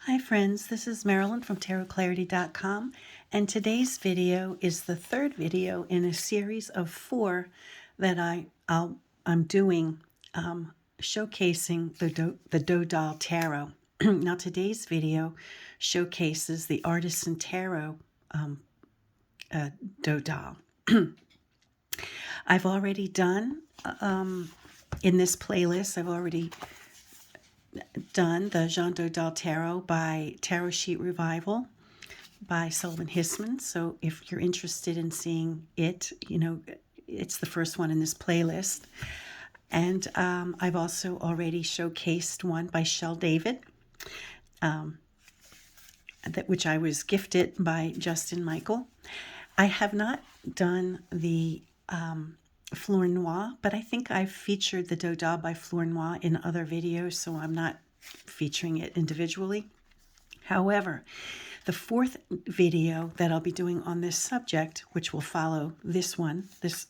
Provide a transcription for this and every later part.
Hi friends, this is Marilyn from tarotclarity.com, and today's video is the third video in a series of 4 that I'm doing showcasing the Dodal Tarot. Now today's video showcases the Artisan Tarot Dodal. I've already done in this playlist, I've already done the Dodal Tarot by Tarot Sheet Revival by Sullivan Hissman. So if you're interested in seeing it, it's the first one in this playlist. And I've also already showcased one by Shel David, which I was gifted by Justin Michael. I have not done the Fleur Noir, but I think I've featured the Dodal by Fleur Noir in other videos, so I'm not featuring it individually. However, the fourth video that I'll be doing on this subject, which will follow this one, this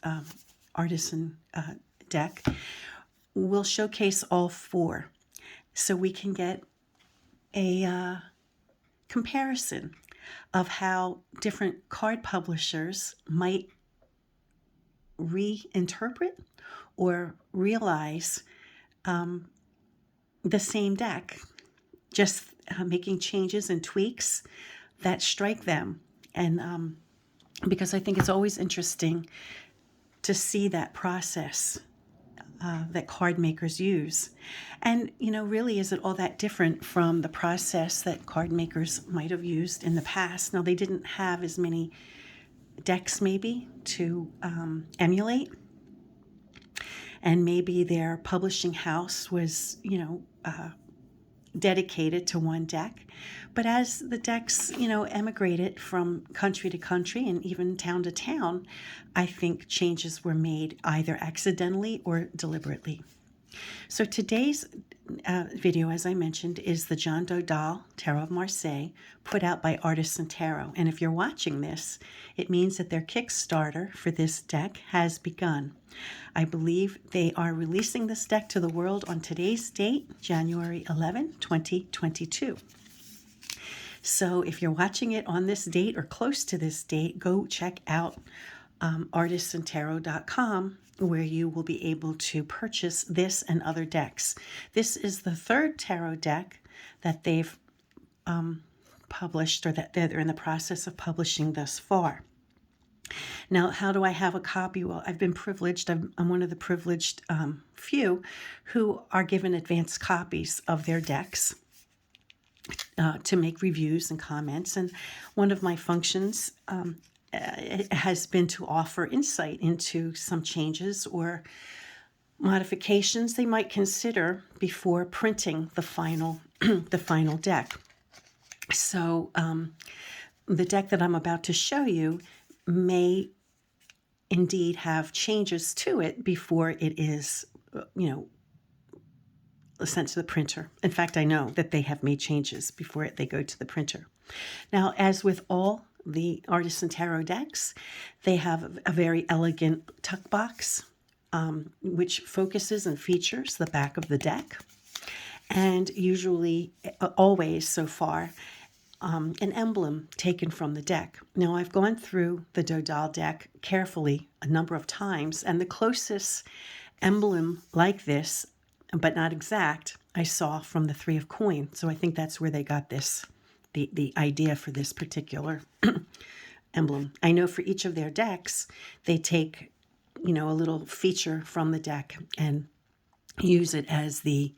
Artisan deck, will showcase all 4, so we can get a comparison of how different card publishers might reinterpret or realize the same deck, just making changes and tweaks that strike them. And because I think it's always interesting to see that process that card makers use. And, really, is it all that different from the process that card makers might have used in the past? Now, they didn't have as many decks maybe to emulate, and maybe their publishing house was dedicated to one deck. But as the decks emigrated from country to country and even town to town, I think changes were made either accidentally or deliberately. So today's video, as I mentioned, is the John Dodal Tarot of Marseille, put out by Artisan Tarot. And if you're watching this, it means that their Kickstarter for this deck has begun. I believe they are releasing this deck to the world on today's date, January 11, 2022. So if you're watching it on this date or close to this date, go check out artisantarot.com, where you will be able to purchase this and other decks. This is the 3rd tarot deck that they've published, or that they're in the process of publishing thus far. Now, how do I have a copy? Well, I've been privileged. I'm one of the privileged few who are given advanced copies of their decks to make reviews and comments. And one of my functions has been to offer insight into some changes or modifications they might consider before printing the final deck. So the deck that I'm about to show you may indeed have changes to it before it is, sent to the printer. In fact, I know that they have made changes before they go to the printer. Now, as with all the Artisan Tarot decks, they have a very elegant tuck box, which focuses and features the back of the deck, and usually, always so far, an emblem taken from the deck. Now, I've gone through the Dodal deck carefully a number of times, and the closest emblem like this, but not exact, I saw from the 3 of Coins. So I think that's where they got this, the idea for this particular emblem. I know for each of their decks, they take, a little feature from the deck and use it as the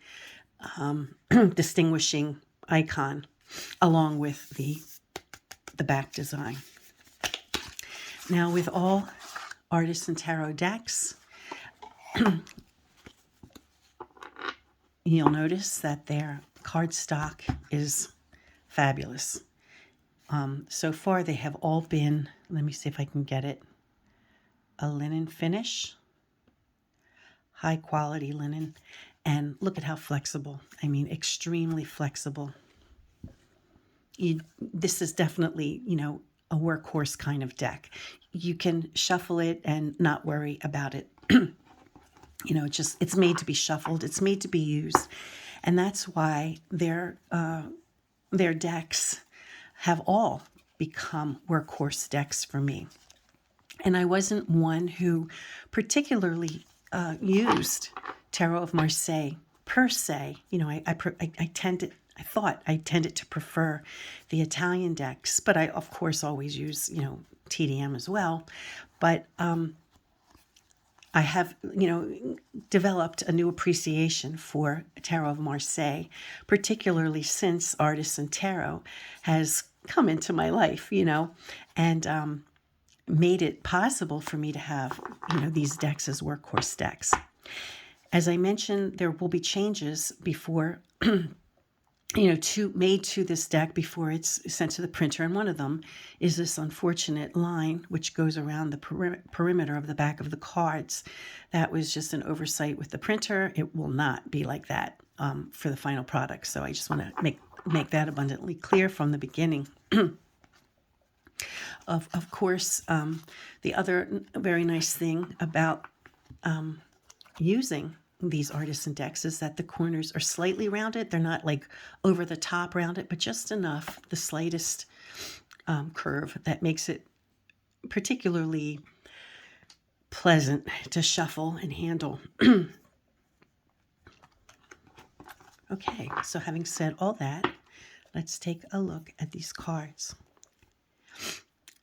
distinguishing icon, along with the back design. Now, with all Artisan Tarot decks, you'll notice that their cardstock is fabulous. So far, they have all been, let me see if I can get it, a linen finish, high quality linen, and look at how flexible. I mean, extremely flexible. This is definitely, a workhorse kind of deck. You can shuffle it and not worry about it. It's made to be shuffled. It's made to be used. And that's why their their decks have all become workhorse decks for me. And I wasn't one who particularly used Tarot of Marseille per se. You know, I thought I tended to prefer the Italian decks, but I, of course, always use, you know, TDM as well. But I have, you know, developed a new appreciation for Tarot of Marseille, particularly since Artisan Tarot has come into my life, you know, and made it possible for me to have, you know, these decks as workhorse decks. As I mentioned, there will be changes before, you know, made to this deck before it's sent to the printer. And one of them is this unfortunate line which goes around the perimeter of the back of the cards. That was just an oversight with the printer. It will not be like that for the final product. So I just want to make that abundantly clear from the beginning. Of course, the other very nice thing about using these artisan decks is that the corners are slightly rounded. They're not like over the top rounded, but just enough, the slightest curve that makes it particularly pleasant to shuffle and handle. Okay, so having said all that, let's take a look at these cards.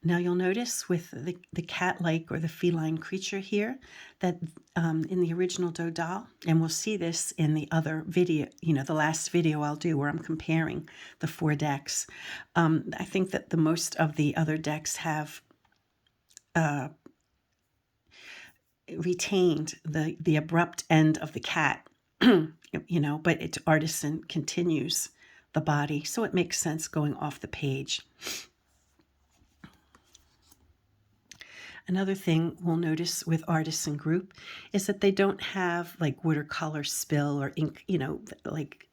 Now you'll notice with the cat-like or the feline creature here that in the original Dodal, and we'll see this in the other video, you know, the last video I'll do where I'm comparing the 4 decks. I think that the most of the other decks have retained the abrupt end of the cat, you know, but its artisan continues the body, so it makes sense going off the page. Another thing we'll notice with Artisan Group is that they don't have like watercolor spill or ink, you know, like,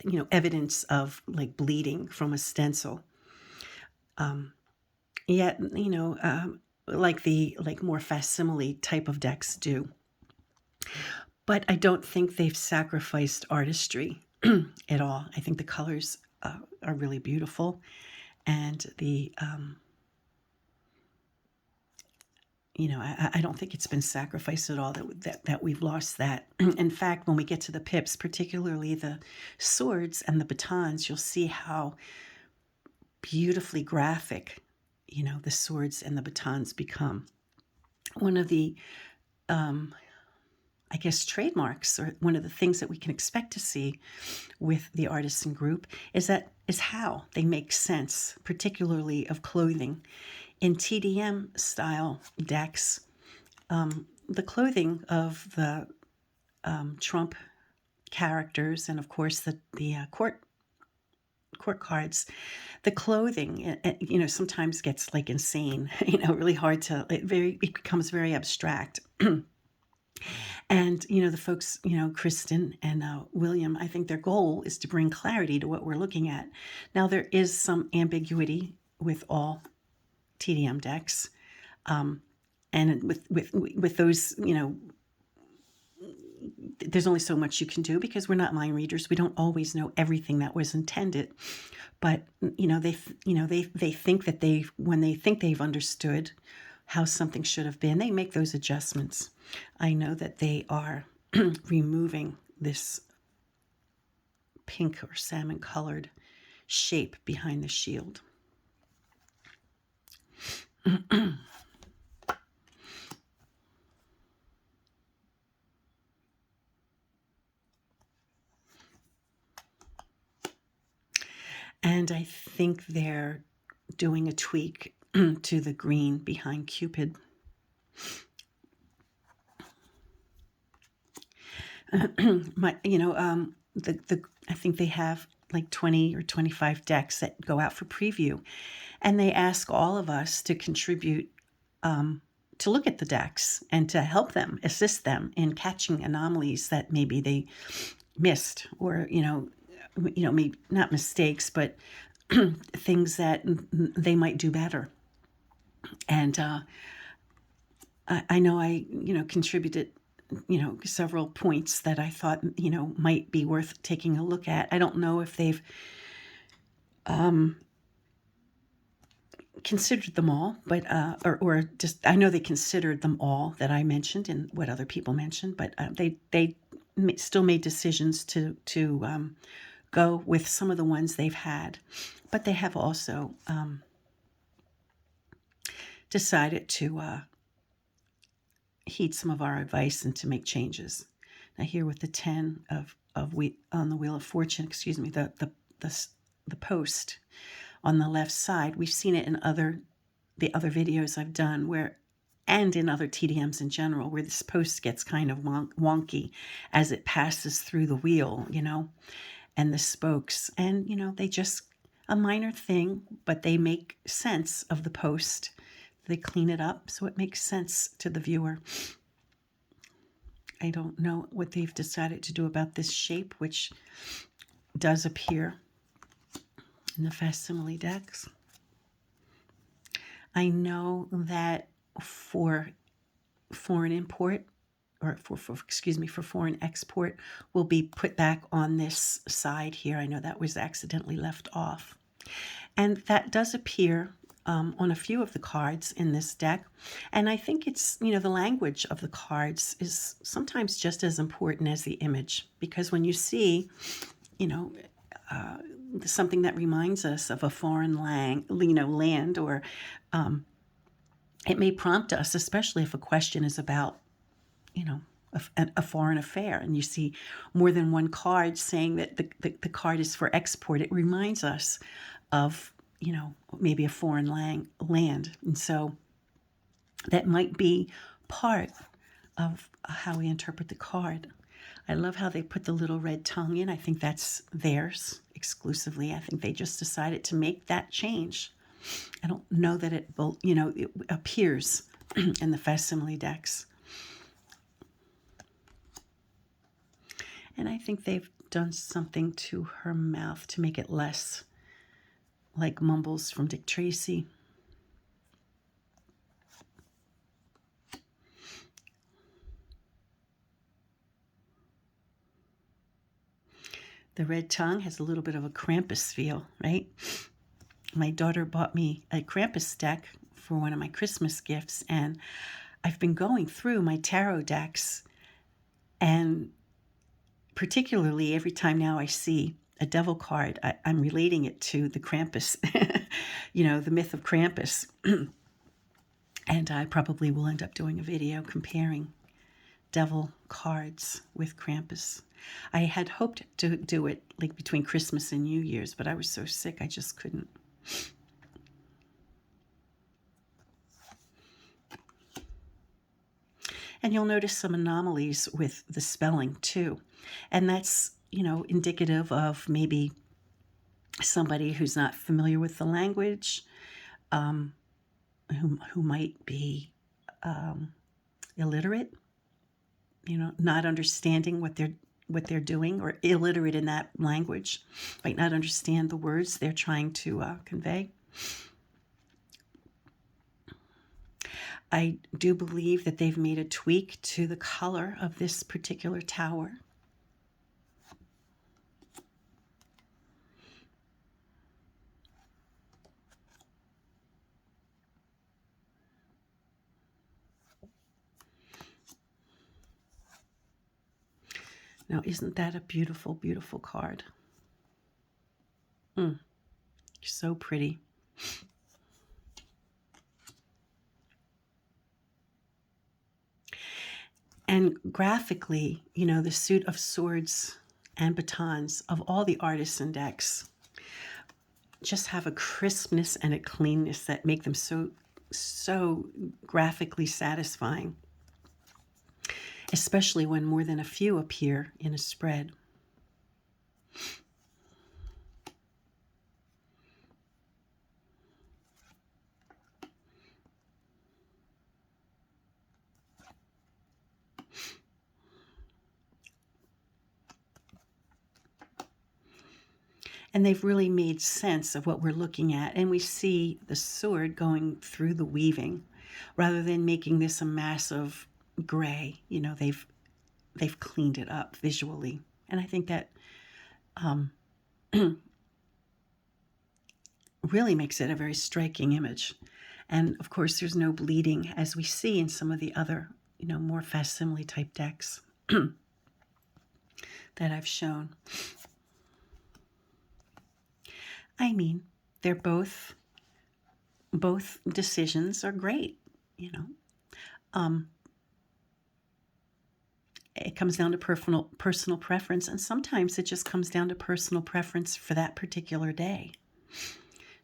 you know, evidence of like bleeding from a stencil. Yet, you know, like the more facsimile type of decks do. But I don't think they've sacrificed artistry at all. I think the colors are really beautiful, and the you know, I don't think it's been sacrificed at all, that we've lost that. In fact, when we get to the pips, particularly the swords and the batons, you'll see how beautifully graphic, you know, the swords and the batons become. One of the, I guess, trademarks, or one of the things that we can expect to see with the Artisan Group is how they make sense, particularly of clothing. In TDM style decks, the clothing of the Trump characters and of course the court cards, the clothing, you know, sometimes gets like insane, you know, really hard to, it becomes very abstract. And, you know, the folks, you know, Kristen and William, I think their goal is to bring clarity to what we're looking at. Now, there is some ambiguity with all TDM decks, and with those, you know, there's only so much you can do because we're not mind readers. We don't always know everything that was intended, but you know, they think that when they think they've understood how something should have been, they make those adjustments. I know that they are removing this pink or salmon colored shape behind the shield. And I think they're doing a tweak to the green behind Cupid. I think they have like 20 or 25 decks that go out for preview, and they ask all of us to contribute, to look at the decks and to help them, assist them in catching anomalies that maybe they missed, or maybe not mistakes, but things that they might do better. And I know I contributed several points that I thought might be worth taking a look at. I don't know if they've considered them all, but or just I know they considered them all that I mentioned and what other people mentioned, but they still made decisions to go with some of the ones they've had, but they have also decided to heed some of our advice and to make changes. Now here with the 10 of we on the Wheel of Fortune, excuse me, the post on the left side, we've seen it in the other videos I've done where, and in other TDMs in general, where this post gets kind of wonky as it passes through the wheel, and the spokes. And, they just, a minor thing, but they make sense of the post. They clean it up so it makes sense to the viewer. I don't know what they've decided to do about this shape, which does appear in the facsimile decks. I know that for foreign import, or for foreign export, will be put back on this side here. I know that was accidentally left off. And that does appear on a few of the cards in this deck. And I think it's, the language of the cards is sometimes just as important as the image. Because when you see, something that reminds us of a foreign land, or it may prompt us, especially if a question is about, a foreign affair, and you see more than one card saying that the card is for export. It reminds us of, maybe a foreign land. And so that might be part of how we interpret the card. I love how they put the little red tongue in. I think that's theirs exclusively. I think they just decided to make that change. I don't know that it appears in the facsimile decks. And I think they've done something to her mouth to make it less like mumbles from Dick Tracy. The red tongue has a little bit of a Krampus feel, right? My daughter bought me a Krampus deck for one of my Christmas gifts, and I've been going through my tarot decks, and particularly every time now I see a devil card, I'm relating it to the Krampus, the myth of Krampus. And I probably will end up doing a video comparing devil cards with Krampus. I had hoped to do it like between Christmas and New Year's, but I was so sick I just couldn't. And you'll notice some anomalies with the spelling too. And that's, indicative of maybe somebody who's not familiar with the language, who might be illiterate, not understanding what they're doing, or illiterate in that language, might not understand the words they're trying to convey. I do believe that they've made a tweak to the color of this particular tower. Now, isn't that a beautiful, beautiful card? So pretty. And graphically, the suit of swords and batons of all the artisan decks just have a crispness and a cleanness that make them so graphically satisfying, especially when more than a few appear in a spread. And they've really made sense of what we're looking at. And we see the sword going through the weaving rather than making this a massive gray. They've cleaned it up visually. And I think that really makes it a very striking image. And of course, there's no bleeding, as we see in some of the other, more facsimile type decks that I've shown. I mean, they're both decisions are great, It comes down to personal preference, and sometimes it just comes down to personal preference for that particular day.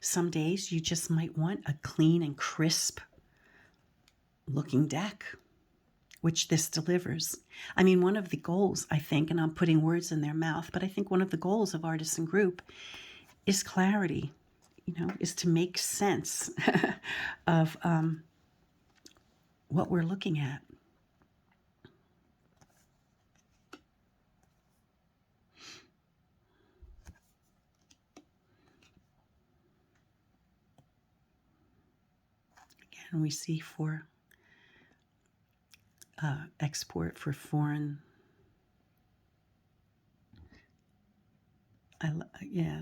Some days you just might want a clean and crisp looking deck, which this delivers. I mean, one of the goals, I think, and I'm putting words in their mouth, but I think one of the goals of Artisan Group is clarity, is to make sense of what we're looking at. Again, we see for export for foreign,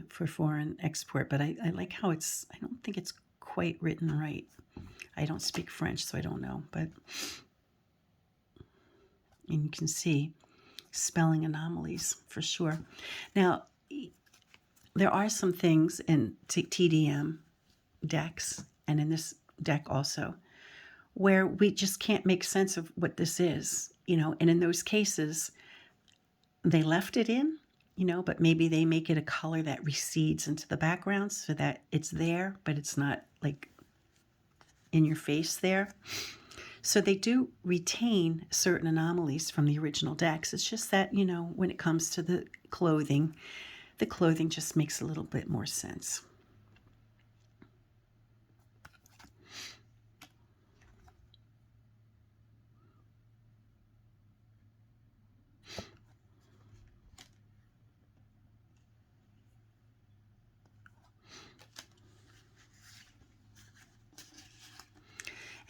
for foreign export, but I like how I don't think it's quite written right. I don't speak French, so I don't know, and you can see spelling anomalies for sure. Now, there are some things in TDM decks, and in this deck also, where we just can't make sense of what this is, and in those cases, they left it in, but maybe they make it a color that recedes into the background so that it's there, but it's not like in your face there. So they do retain certain anomalies from the original decks. It's just that, when it comes to the clothing just makes a little bit more sense.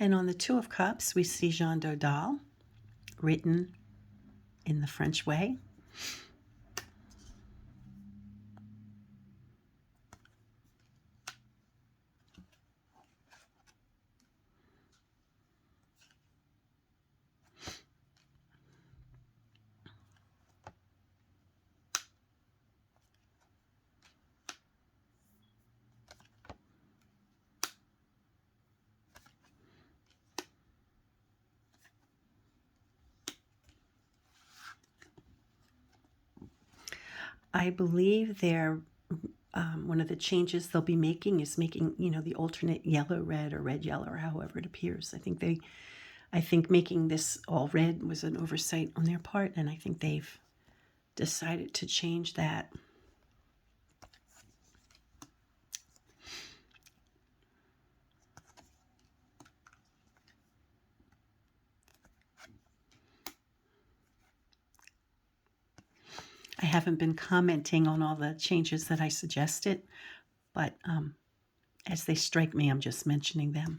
And on the Two of Cups, we see Jean Dodal, written in the French way. I believe they're one of the changes they'll be making is making, the alternate yellow red or red yellow or however it appears. I think making this all red was an oversight on their part, and I think they've decided to change that. I haven't been commenting on all the changes that I suggested, but as they strike me, I'm just mentioning them.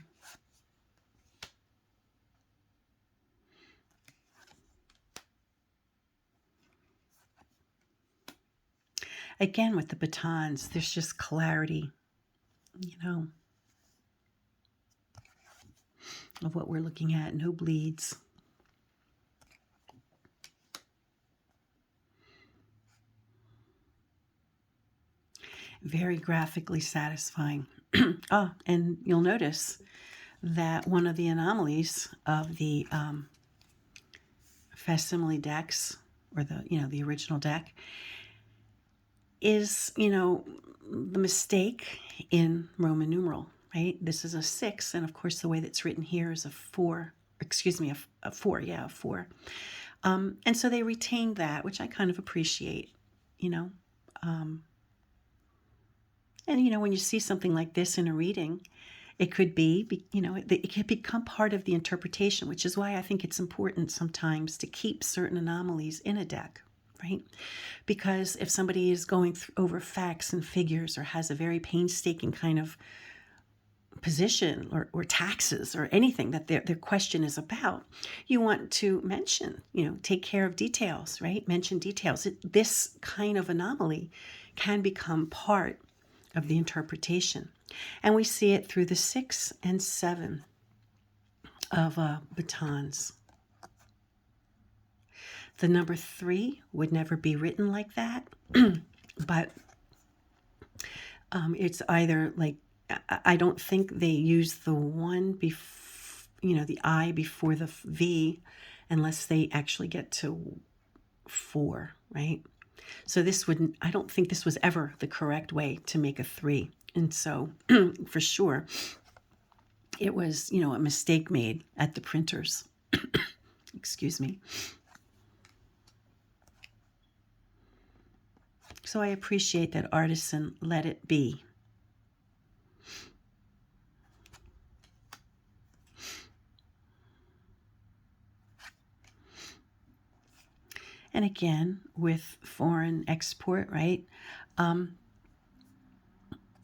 Again, with the batons, there's just clarity, of what we're looking at. No bleeds. Very graphically satisfying. And you'll notice that one of the anomalies of the facsimile decks, or the original deck, is, the mistake in Roman numeral, right? This is a 6, and of course the way that's written here is a 4, a 4, a 4. And so they retained that, which I kind of appreciate, and, when you see something like this in a reading, it could be, it could become part of the interpretation, which is why I think it's important sometimes to keep certain anomalies in a deck, right? Because if somebody is going over facts and figures, or has a very painstaking kind of position, or taxes, or anything that their question is about, you want to mention, take care of details, right? Mention details. This kind of anomaly can become part of the interpretation. And we see it through the 6 and 7 of batons. The number 3 would never be written like that, but it's either like, I don't think they use the 1 before, the I before the V, unless they actually get to 4, right? So I don't think this was ever the correct way to make a 3. And so for sure, it was, a mistake made at the printers. Excuse me. So I appreciate that Artisan let it be. And again, with foreign export, right?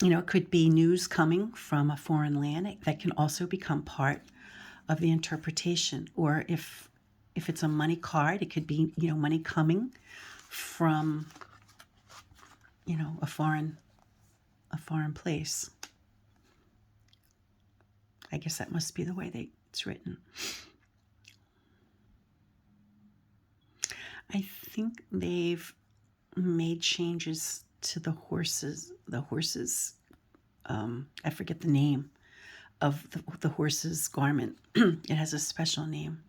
It could be news coming from a foreign land that can also become part of the interpretation. Or if it's a money card, it could be, money coming from, a foreign place. I guess that must be the way it's written. I think they've made changes to the horses. I forget the name of the horse's garment. It has a special name.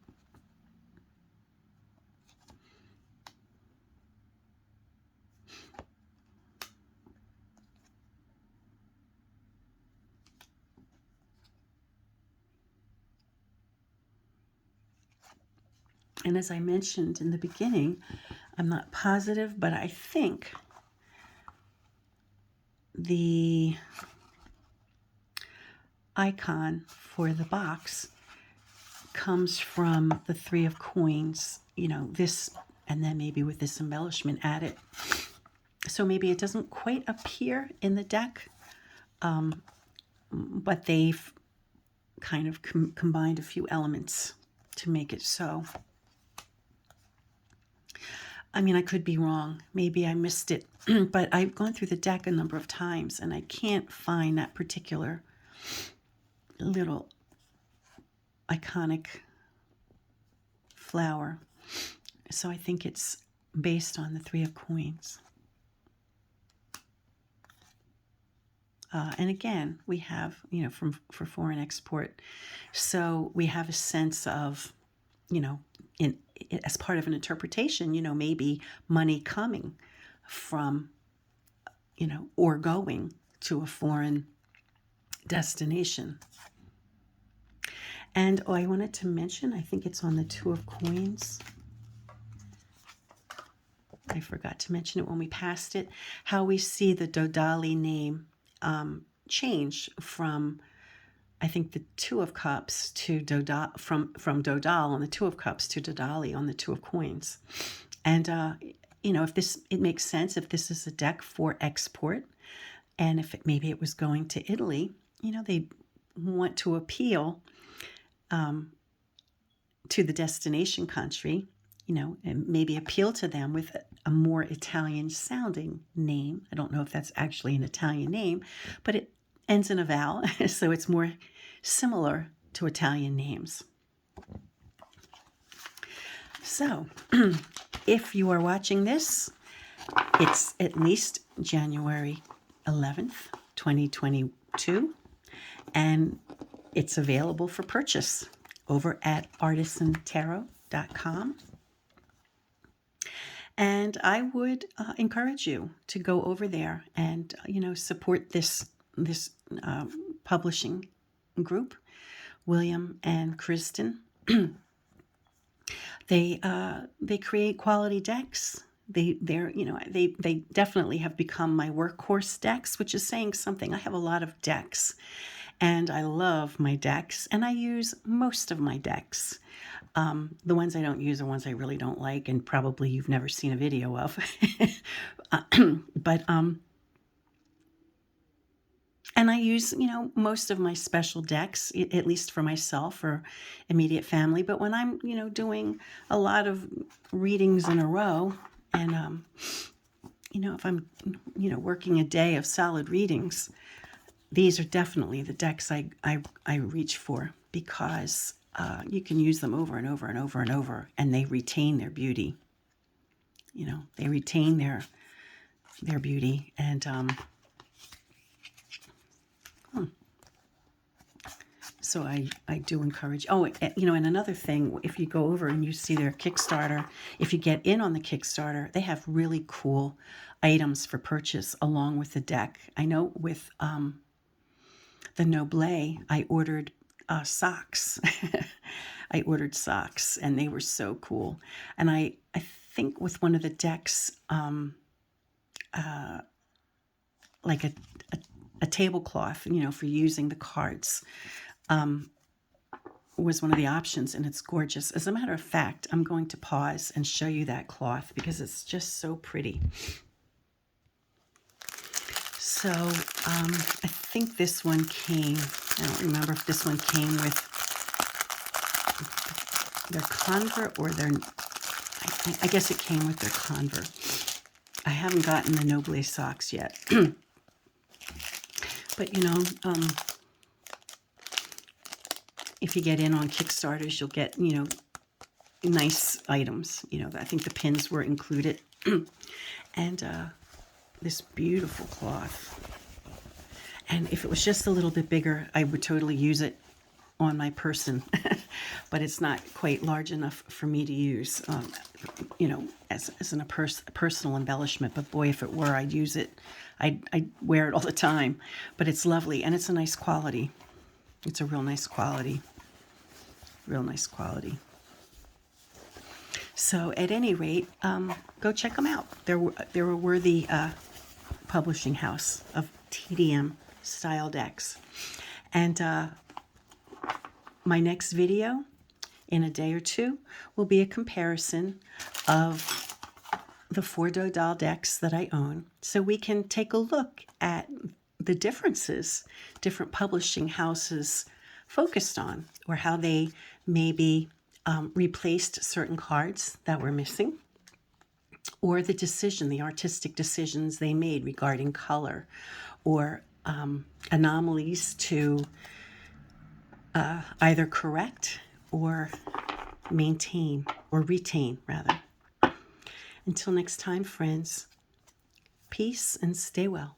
And as I mentioned in the beginning, I'm not positive, but I think the icon for the box comes from the 3 of coins, this, and then maybe with this embellishment added. So maybe it doesn't quite appear in the deck, but they've kind of combined a few elements to make it so. I mean, I could be wrong. Maybe I missed it, but I've gone through the deck a number of times and I can't find that particular little iconic flower. So I think it's based on the 3 of coins. And again, we have, for foreign export. So we have a sense of, as part of an interpretation, maybe money coming from, or going to a foreign destination. And I wanted to mention, I think it's on the 2 of coins. I forgot to mention it when we passed it, how we see the Dodali name change from, I think, the 2 of cups to Dodal, from Dodal on the 2 of cups to Dodali on the 2 of coins. And, it makes sense if this is a deck for export, and if maybe it was going to Italy, they want to appeal to the destination country, and maybe appeal to them with a more Italian sounding name. I don't know if that's actually an Italian name, but it ends in a vowel, so it's more similar to Italian names. So if you are watching this, it's at least January 11th, 2022, and it's available for purchase over at artisantarot.com. And I would encourage you to go over there and, support this publishing group, William and Kristen. They create quality decks. They definitely have become my workhorse decks, which is saying something. I have a lot of decks, and I love my decks, and I use most of my decks. The ones I don't use are ones I really don't like, and probably you've never seen a video of. But and I use, most of my special decks, at least for myself or immediate family. But when I'm, doing a lot of readings in a row and, if I'm, working a day of solid readings, these are definitely the decks I reach for, because you can use them over and over and over and over, and they retain their beauty. They retain their beauty. And so I do encourage. Oh, and another thing, if you go over and you see their Kickstarter, if you get in on the Kickstarter, they have really cool items for purchase along with the deck. I know with the Noble, I ordered socks. I ordered socks, and they were so cool. And I think with one of the decks, like a tablecloth, for using the cards, was one of the options, and it's gorgeous. As a matter of fact, I'm going to pause and show you that cloth because it's just so pretty. So I think this one came, I don't remember if this one came with their convert or their, I guess it came with their convert. I haven't gotten the Noble socks yet. But, if you get in on Kickstarters, you'll get, nice items. I think the pins were included. And this beautiful cloth. And if it was just a little bit bigger, I would totally use it on my person. But it's not quite large enough for me to use, as a personal embellishment. But boy, if it were, I'd use it. I'd wear it all the time. But it's lovely, and it's a nice quality. It's a real nice quality. Real nice quality. So at any rate, go check them out. They're a worthy publishing house of TDM style decks. And my next video in a day or two will be a comparison of the 4 Dodal decks that I own, so we can take a look at the differences different publishing houses focused on, or how they maybe replaced certain cards that were missing, or the artistic decisions they made regarding color, or anomalies to either correct or maintain, or retain, rather. Until next time, friends, peace and stay well.